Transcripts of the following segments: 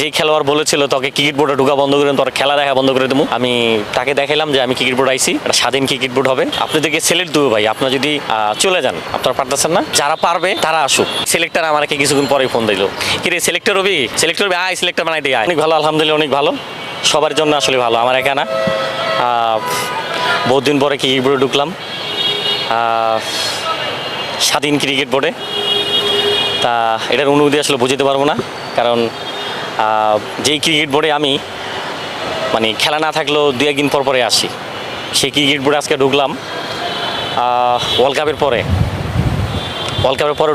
যে খেলোয়াড় বলেছিল তোকে ক্রিকেট বোর্ডে ঢোকা বন্ধ করে তোর খেলা দেখা বন্ধ করে দেবো, আমি তাকে দেখাইলাম যে আমি ক্রিকেট বোর্ড আইছি, একটা স্বাধীন ক্রিকেট বোর্ড হবে। আপনাদেরকে সিলেক্ট দেবো ভাই, আপনারা যদি চলে যান, আপনারা পারতেছেন না, যারা পারবে তারা আসুক। সিলেক্টর আমাকে কিছুক্ষণ পরে ফোন দিল, কিরে সিলেক্টর হবি, সিলেক্টর হবি, আয় সিলেক্টর বানাই দিয়ে। অনেক ভালো, আলহামদুলিল্লাহ অনেক ভালো, সবার জন্য আসলে ভালো, আমার একা না। বহুত দিন পরে ক্রিকেট বোর্ডে ঢুকলাম, স্বাধীন ক্রিকেট বোর্ডে। তা এটার অনুভূতি আসলে বুঝতে পারবো না, কারণ যেই ক্রিকেট বোর্ডে আমি মানে খেলা না থাকলেও দু একদিন পর পরে আসি, সেই ক্রিকেট বোর্ডে আজকে ঢুকলাম ওয়ার্ল্ড কাপের পরে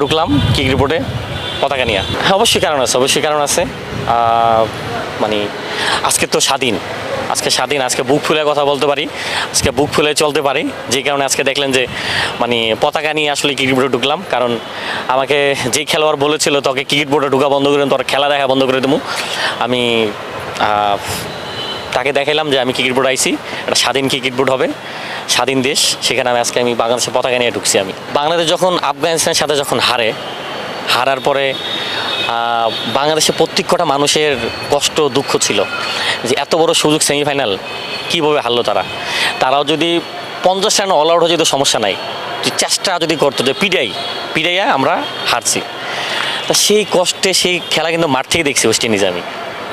ঢুকলাম ক্রিকেট বোর্ডে পতাকা নিয়ে। হ্যাঁ, অবশ্যই কারণ আছে। মানে আজকে তো স্বাধীন, আজকে বুক ফুলে কথা বলতে পারি, আজকে বুক ফুলে চলতে পারি, যে কারণে আজকে দেখলেন যে মানে পতাকা নিয়ে আসলে ক্রিকেট বোর্ডে ঢুকলাম। কারণ আমাকে যে খেলোয়াড় বলেছিল তোকে ক্রিকেট বোর্ডে ঢোকা বন্ধ করে তোর খেলা দেখা বন্ধ করে দেবো, আমি তাকে দেখাইলাম যে আমি ক্রিকেট বোর্ড আইছি, একটা স্বাধীন ক্রিকেট বোর্ড হবে, স্বাধীন দেশ, সেখানে আমি বাংলাদেশের পতাকা নিয়ে ঢুকছি। আমি বাংলাদেশ যখন আফগানিস্তানের সাথে হারার পরে বাংলাদেশের প্রত্যেকটা মানুষের কষ্ট দুঃখ ছিল যে এত বড় সুযোগ, সেমিফাইনাল কীভাবে হারলো তারাও যদি 50 রান অল আউট হয়ে যেত সমস্যা নাই, চেষ্টা যদি করতো যে পিডাইয়া আমরা হারছি। তা সেই কষ্টে সেই খেলা কিন্তু মাঠ থেকে দেখছি ওয়েস্ট ইন্ডিজে আমি।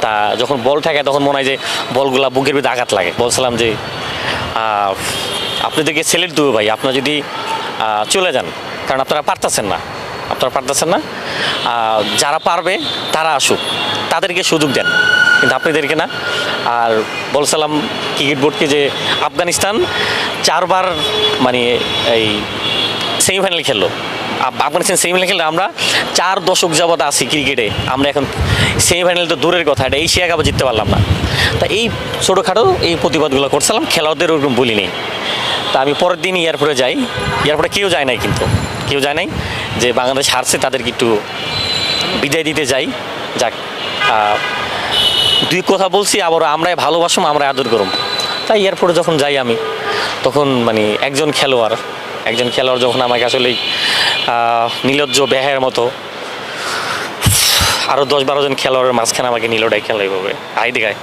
তা যখন বল থাকে তখন মনে হয় যে বলগুলা বুকের ভিতরে আঘাত লাগে। বলছিলাম যে আপনাদেরকে সিলেক্ট দেবো ভাই, আপনারা যদি চলে যান, কারণ আপনারা পারতেছেন না, যারা পারবে তারা আসুক, তাদেরকে সুযোগ দেন, কিন্তু আপনাদেরকে না। আর বলছিলাম ক্রিকেট বোর্ডকে যে আফগানিস্তান 4 বার মানে এই সেমিফাইনাল খেললো, আফগানিস্তান সেমিফাইনাল খেললে আমরা 4 দশক যাবৎ আছি ক্রিকেটে, আমরা এখন সেমিফাইনাল তো দূরের কথা, এটা এশিয়া কাপও জিততে পারলাম না। তা এই ছোটোখাটো এই প্রতিবাদগুলো করছিলাম, খেলোয়াড়দের ওরকম বলি নেই। তা আমি পরের দিন এয়ারপোর্টে যাই, এয়ারপোর্টে কেউ যায় নাই যে বাংলাদেশ হারছে, তাদেরকে একটু বিদায় দিতে যাই। যাক, দুই কথা বলছি, আবার আমরাই ভালোবাসুম, আমরা আদর করুম। তাই এয়ারপোর্টে যখন যাই আমি, তখন মানে একজন খেলোয়াড় যখন আমাকে আসলে নির্লজ্জ বেহায়ের মতো আরও 10-12 জন খেলোয়াড়ের মাঝখানে আমাকে নিল খেলা এইভাবে দেখায়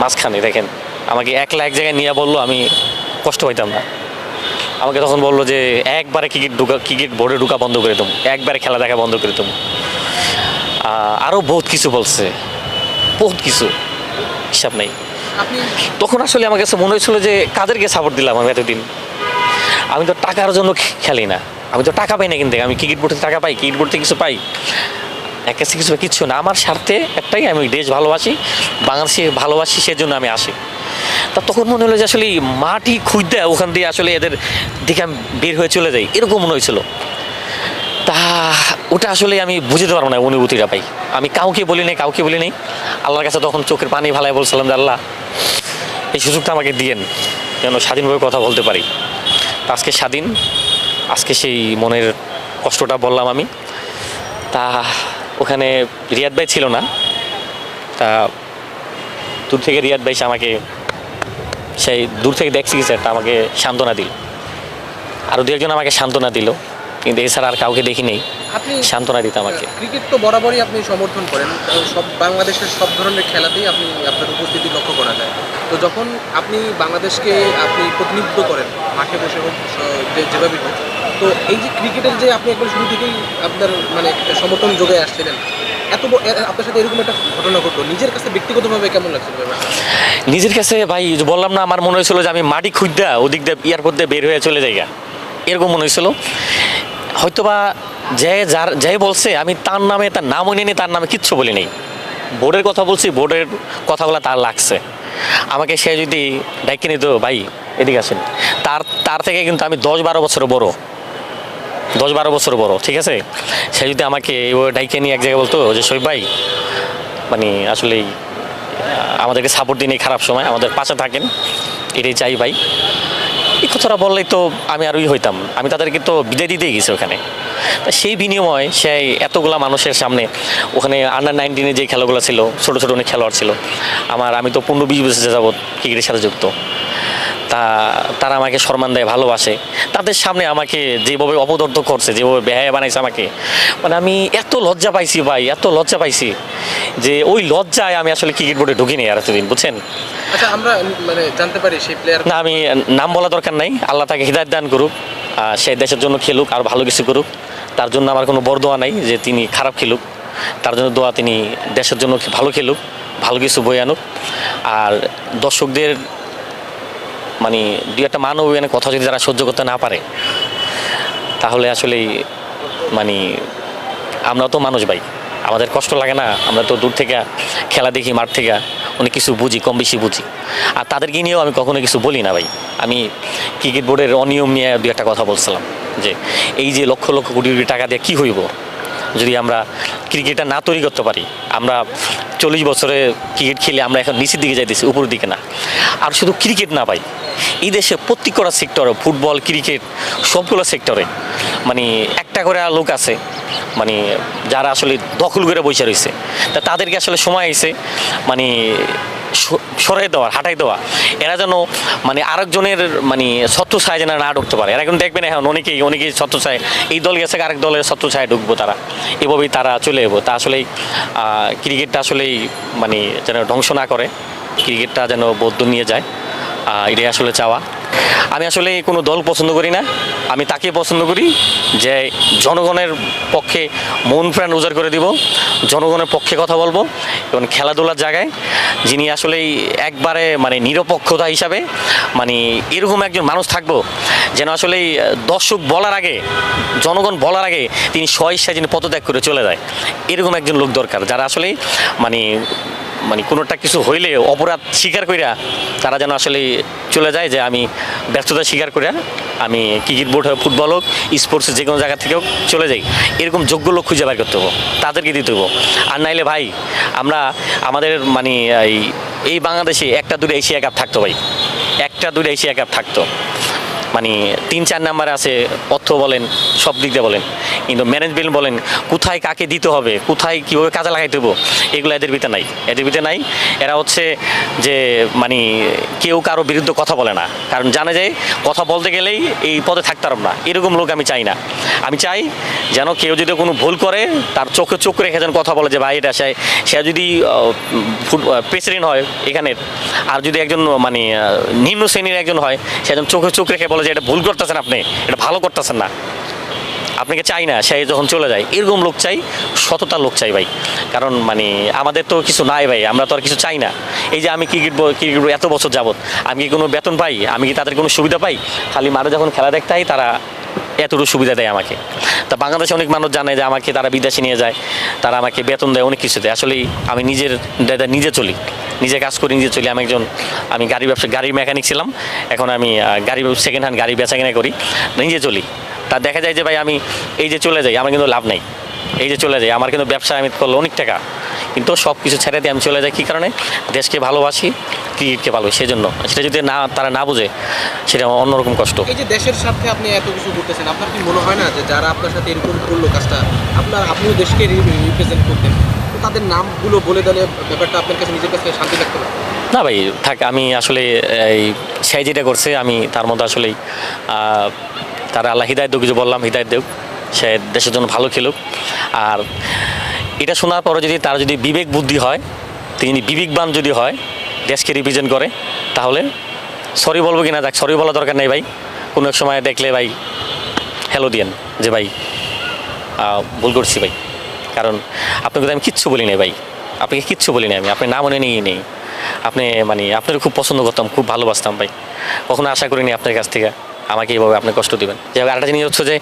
মাঝখানে, দেখেন আমাকে একলা এক জায়গায় নিয়ে বললো, আমি কষ্ট পাইতাম না। আমাকে তখন বললো যে একবারে ক্রিকেট বোর্ডে ঢুকা বন্ধ করে দেবো, একবারে খেলা দেখা বন্ধ করে দেবো, আরও বহুত কিছু বলছে, বহুত কিছু হিসাব নেই। তখন আসলে আমার কাছে মনে হয়েছিল যে কাদেরকে সাপোর্ট দিলাম আমি এতদিন। আমি তো টাকার জন্য খেলি না, আমি তো টাকা পাই না, কিন্তু আমি ক্রিকেট বোর্ডে টাকা পাই, ক্রিকেট বোর্ড থেকে কিছু পাই, এক কাছে কিছু না, আমার স্বার্থে একটাই, আমি দেশ ভালোবাসি, বাংলাদেশে ভালোবাসি, সেজন্য আমি আসি। তা তখন মনে হলো যে আসলে মাটি খুঁজতে ওখান দিয়ে আসলে এদের দিকে আমি বের হয়ে চলে যাই, এরকম মনে হয়েছিল। তা ওটা আসলে আমি বুঝতে পারবো না, অনুভূতিটা পাই। আমি কাউকে বলি নাই, আল্লাহর কাছে তখন চোখের পানি ভালাই বলছিলাম যে আল্লাহ এই সুযোগটা আমাকে দিয়েন, যেন স্বাধীনভাবে কথা বলতে পারি। আজকে স্বাধীন, আজকে সেই মনের কষ্টটা বললাম আমি। তা ওখানে রিয়াদ ভাই ছিল না, তা দূর থেকে রিয়াদ ভাই আমাকে সেই দূর থেকে দেখছি স্যারটা আমাকে সান্ত্বনা দিল, আরও 2-1 জন আমাকে সান্ত্বনা দিল, কিন্তু এছাড়া আর কাউকে দেখি নেই সান্ত্বনা দিতে আমাকে। ক্রিকেট তো বরাবরই আপনি সমর্থন করেন, সব বাংলাদেশের সব ধরনের খেলাতেই আপনার উপস্থিতি লক্ষ্য করা যায়। তো যখন আপনি বাংলাদেশকে প্রতিনিধিত্ব করেন মাঠে বসে হোক, যেভাবে হোক, তো এই যে ক্রিকেটের যে আপনি একবার শুরু থেকেই আপনার মানে সমর্থন যোগায় আসছিলেন, আপনার সাথে এরকম একটা ঘটনা ঘটলো, নিজের কাছে ব্যক্তিগতভাবে কেমন লাগছিল? নিজের কাছে ভাই বললাম না, আমার মনে হয়েছিল যে আমি মাটি খুঁজতে ওদিক দিয়ে এয়ারপোর্ট দিয়ে বের হয়ে চলে যাই, এরকম মনে হয়েছিল। হয়তোবা যাই বলছে, আমি তার নামও নিয়ে তার নামে কিচ্ছু বলি নেই, বোর্ডের কথা বলছি, বোর্ডের কথাগুলো তার লাগছে। আমাকে সে যদি ডাইকে নিত, ভাই এদিকে আসেন, তার থেকে কিন্তু আমি 10-12 বছর বড়, ঠিক আছে। সে যদি আমাকে ওই ডাইকে নিয়ে এক জায়গায় বলতো যে শোয়েব ভাই মানে আসলেই আমাদেরকে সাপোর্ট দিন, এই খারাপ সময় আমাদের পাশে থাকেন, এটাই চাই ভাই, এই কথাটা বললেই তো আমি আরই হইতাম। আমি তাদেরকে তো বিদায় দিতেই গেছি ওখানে। তা সেই বিনিময় সেই এতগুলা মানুষের সামনে ওখানে আন্ডার-19 যে খেলাগুলো ছিল, ছোটো অনেক খেলোয়াড় ছিল, আমি তো 15-20 বছর যাবৎ ক্রিকেটের সাথে যুক্ত। তারা আমাকে সম্মান দেয়, ভালোবাসে। তাদের সামনে আমাকে যেভাবে অপদর্থ করছে, যেভাবে বেহায়া বানাইছে আমাকে, মানে আমি এত লজ্জা পাইছি ভাই, এত লজ্জা পাইছি যে ওই লজ্জায় আমি আসলে ক্রিকেট বোর্ডে ঢুকিনি আর এতদিন, বুঝছেন। আচ্ছা, আমরা মানে জানতে পারি সেই প্লেয়ার? না, আমি নাম বলা দরকার নাই, আল্লাহ তাকে হিদায়ত দান করুক, সে দেশের জন্য খেলুক আর ভালো কিছু করুক। তার জন্য আমার কোনো বরদোয়া নাই যে তিনি খারাপ খেলুক, তার জন্য দোয়া তিনি দেশের জন্য ভালো খেলুক, ভালো কিছু বই আনুক। আর দর্শকদের মানে দুই একটা মানবিক কথা যদি যারা সহ্য করতে না পারে, তাহলে আসলেই মানে আমরা তো মানুষ ভাই, আমাদের কষ্ট লাগে না? আমরা তো দূর থেকে খেলা দেখি, মাঠ থেকে অনেক কিছু বুঝি, কম বেশি বুঝি। আর তাদেরকে নিয়েও আমি কখনো কিছু বলি না ভাই। আমি ক্রিকেট বোর্ডের অনিয়ম নিয়ে দু একটা কথা বলছিলাম যে এই যে লক্ষ লক্ষ কোটি কোটি টাকা দিয়ে কী হইব যদি আমরা ক্রিকেটটা না তৈরি করতে পারি। আমরা 40 বছরে ক্রিকেট খেলে আমরা এখন নিচের দিকে যাইতেছি, উপরের দিকে না। আর শুধু ক্রিকেট না ভাই, এই দেশে প্রত্যেকটা সেক্টরে, ফুটবল, ক্রিকেট, সবগুলো সেক্টরে মানে একটা করে লোক আছে মানে যারা আসলে দখল করে বসে রয়েছে। তা তাদেরকে আসলে সময় এসে মানে সরাই দেওয়ার, হাঁটাই দেওয়া, এরা যেন মানে আরেকজনের মানে ছত্রছায়া যেন না ঢুকতে পারে। এরা এখন দেখবেন এখন অনেকেই ছত্রছায়া, এই দল গেছে আরেক দলের ছত্রছায়া ঢুকবো তারা, এভাবেই তারা চলে যাবো। তা আসলেই ক্রিকেটটা আসলেই মানে যেন ধ্বংস না করে, ক্রিকেটটা যেন বৌদ্ধ নিয়ে যায়, এটাই আসলে চাওয়া। আমি আসলে কোনো দল পছন্দ করি না, আমি তাকে পছন্দ করি যে জনগণের পক্ষে মন প্রাণ উজাড় করে দিব, জনগণের পক্ষে কথা বলবো এবং খেলাধুলার জায়গায় যিনি আসলেই একবারে মানে নিরপেক্ষতা হিসাবে মানে এরকম একজন মানুষ থাকবো যেন আসলেই দর্শক বলার আগে, জনগণ বলার আগে তিনি স্বইচ্ছায় যিনি পদত্যাগ করে চলে যায়, এরকম একজন লোক দরকার যারা আসলেই মানে মানে কোনোটা কিছু হইলে অপরাধ স্বীকার করিয়া তারা যেন আসলে চলে যায় যে আমি ব্যর্থতা স্বীকার করিয়া আমি ক্রিকেট বোর্ড হোক, ফুটবল হোক, স্পোর্টস যে কোনো জায়গা থেকেও চলে যাই। এরকম যোগ্য লোক খুঁজে বের করতে হবো, তাদেরকে দিতে হবো। আর নাইলে ভাই আমরা আমাদের মানে এই বাংলাদেশে একটা দুটো এশিয়া কাপ থাকতো ভাই, একটা দুটো এশিয়া কাপ থাকতো। মানে 3-4 নাম্বারে আছে, অর্থ বলেন, সব দিক দিয়ে বলেন, কিন্তু ম্যানেজমেন্ট বলেন, কোথায় কাকে দিতে হবে, কোথায় কীভাবে কাজে লাগাইতে হবো, এগুলো এদের ভিতরে নাই, এদের ভিতরে নাই। এরা হচ্ছে যে মানে কেউ কারো বিরুদ্ধে কথা বলে না, কারণ জানে যে কথা বলতে গেলেই এই পদে থাকতে পারব না। এরকম লোক আমি চাই না। আমি চাই যেন কেউ যদি কোনো ভুল করে তার চোখে চোখ রেখে যেন কথা বলে যে ভাই এটা সে যদি প্রেসিডেন্ট হয় এখানের, আর যদি একজন মানে নিম্ন শ্রেণীর একজন হয়, সে একজন চোখে চোখ রেখে বলে যে এটা ভুল করতেছেন, আপনি এটা ভালো করতেছেন না, আপনাকে চাই না। সে যখন চলে যায় এরকম লোক চাই, সততার লোক চাই ভাই। কারণ মানে আমাদের তো কিছু নাই ভাই, আমরা তো আর কিছু চাই না। এই যে আমি ক্রিকেট এত বছর যাবত আমি কি কোনো বেতন পাই? আমি কি তাদের কোনো সুবিধা পাই? খালি মাঠে যখন খেলা দেখতে হয় তারা এতটুকু সুবিধা দেয় আমাকে। তা বাংলাদেশে অনেক মানুষ জানে যে আমাকে তারা বিদেশে নিয়ে যায়, তারা আমাকে বেতন দেয়, অনেক কিছু দেয়। আসলেই আমি নিজে চলি, নিজে কাজ করি, নিজে চলি। আমি গাড়ির মেকানিক ছিলাম, এখন আমি সেকেন্ড হ্যান্ড গাড়ি বেচা কেনা করি, নিজে চলি। তা দেখা যায় যে ভাই আমি এই যে চলে যাই, আমার কিন্তু লাভ নাই। এই যে চলে যাই, আমার কিন্তু ব্যবসায় আমি করলে অনেক টাকা, কিন্তু সব কিছু ছেড়ে দিয়ে আমি চলে যাই। কী কারণে? দেশকে ভালোবাসি, ক্রিকেটকে ভালোবাসি, সেজন্য। সেটা যদি তারা না বুঝে, সেটা অন্যরকম কষ্ট। এই যে দেশের সাথে আপনি এত কিছু করতেছেন, আপনার কি মনে হয় না যে যারা আপনার সাথে এরকম করলো কাজটা, আপনিও দেশকে রিপ্রেজেন্ট করতেন, তো তাদের নামগুলো বলে দিলে ব্যাপারটা আপনার কাছে নিজের কাছে শান্তি লাগতে পারে? না ভাই থাক, আমি আসলে সে যেটা করছে আমি তার মধ্যে আসলেই তারা আল্লাহ হিদায়ত দেব, কিছু বললাম, হিদায়ত দেব, সে দেশের জন্য ভালো খেলুক। আর এটা শোনার পরে যদি তার যদি বিবেক বুদ্ধি হয়, তিনি বিবেকবান যদি হয়, দেশকে রিপ্রেজেন্ট করে, তাহলে সরি বলবো কিনা, যাক, সরি বলা দরকার নেই ভাই। কোনো এক সময় দেখলে ভাই হ্যালো দিয়েন যে ভাই ভুল করছি ভাই, কারণ আপনাকে তো আমি কিচ্ছু বলি নাই ভাই, আপনাকে কিচ্ছু বলি নাই, আপনি না মনে নিয়ে নেই। আপনি মানে আপনার খুব পছন্দ করতাম, খুব ভালোবাসতাম ভাই, কখনো আশা করিনি আপনার কাছ থেকে আমাকে এইভাবে আপনি কষ্ট দেবেন। যাই হোক, আরেকটা জিনিস হচ্ছে যে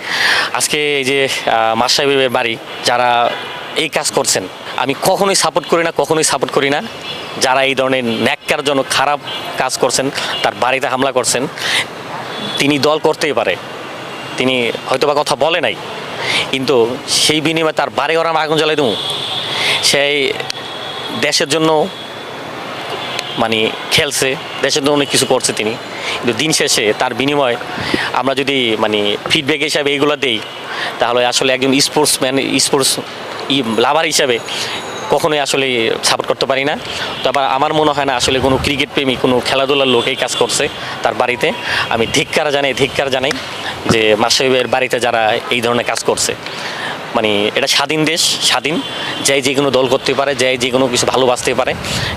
আজকে এই যে মাস সাহেবের বাড়ি যারা এই কাজ করছেন, আমি কখনোই সাপোর্ট করি না যারা এই ধরনের ন্যাক্কারজনক খারাপ কাজ করছেন, তার বাড়িতে হামলা করছেন। তিনি দল করতেই পারে, তিনি হয়তো বা কথা বলে নাই, কিন্তু সেই বিনিময়ে তার বাড়ি ঘর আগুন জ্বালাই দেবো। সেই দেশের জন্য মানে খেলছে, দেশের জন্য অনেক কিছু করছে তিনি, কিন্তু দিন শেষে তার বিনিময়ে আমরা যদি মানে ফিডব্যাক হিসাবে এইগুলো দেই, তাহলে আসলে একজন স্পোর্টস লাভার হিসাবে কখনোই আসলে সাপোর্ট করতে পারি না। তো আবার আমার মনে হয় না আসলে কোনো ক্রিকেট প্রেমী কোনো খেলাধুলার লোক এই কাজ করছে তার বাড়িতে। আমি ধিক্কার জানাই যে মাশরাফির বাড়িতে যারা এই ধরনের কাজ করছে। মানে এটা স্বাধীন দেশ, স্বাধীন, যে কোনো দল করতে পারে, যে কোনো কিছু ভালোবাসতে পারে,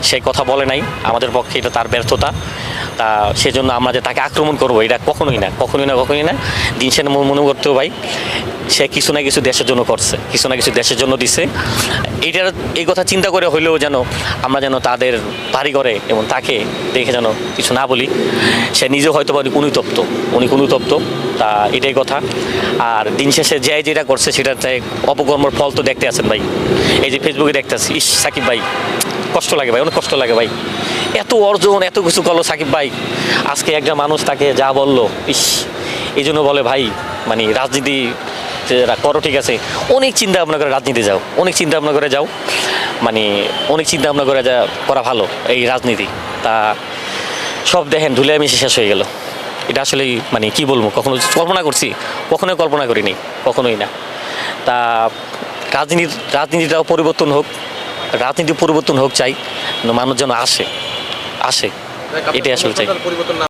সেই কথা বলে নাই। আমাদের পক্ষে এটা তার ব্যর্থতা। তা সেজন্য আমরা যে তাকে আক্রমণ করবো এটা কখনোই না। দিন শেষে মনে করতেও ভাই সে কিছু না কিছু দেশের জন্য করছে, কিছু না কিছু দেশের জন্য দিছে। এই কথা চিন্তা করে হইলেও যেন আমরা যেন তাদের বাড়ি করে এবং তাকে দেখে যেন কিছু না বলি। সে নিজেও হয়তো বা উনি অনুতপ্ত, তা এটাই কথা। আর দিন শেষে যেটা করছে সেটাতে অপকর্মের ফল তো দেখতে আছেন ভাই। এই যে ফেসবুকে দেখতেছি, ইস সাকিব ভাই কষ্ট লাগে ভাই, অনেক কষ্ট লাগে ভাই। এত অর্জন, এত কিছু করলো সাকিব ভাই, আজকে একটা মানুষ তাকে যা বললো, ইস, এই জন্য বলে ভাই মানে রাজনীতি করো ঠিক আছে, অনেক চিন্তা ভাবনা করে রাজনীতি যাও, অনেক চিন্তা ভাবনা করে যাও, মানে অনেক চিন্তা ভাবনা করে যা করা ভালো এই রাজনীতি। তা সব দেখেন ধুলিয়া মিশে শেষ হয়ে গেল। এটা আসলে মানে কি বলবো, কখনো কল্পনা করছি, কখনোই কল্পনা করিনি, কখনোই না। তা রাজনীতিটাও পরিবর্তন হোক চাই, মানুষ যেন আসে, এটাই আসলে চাই। পরিবর্তন না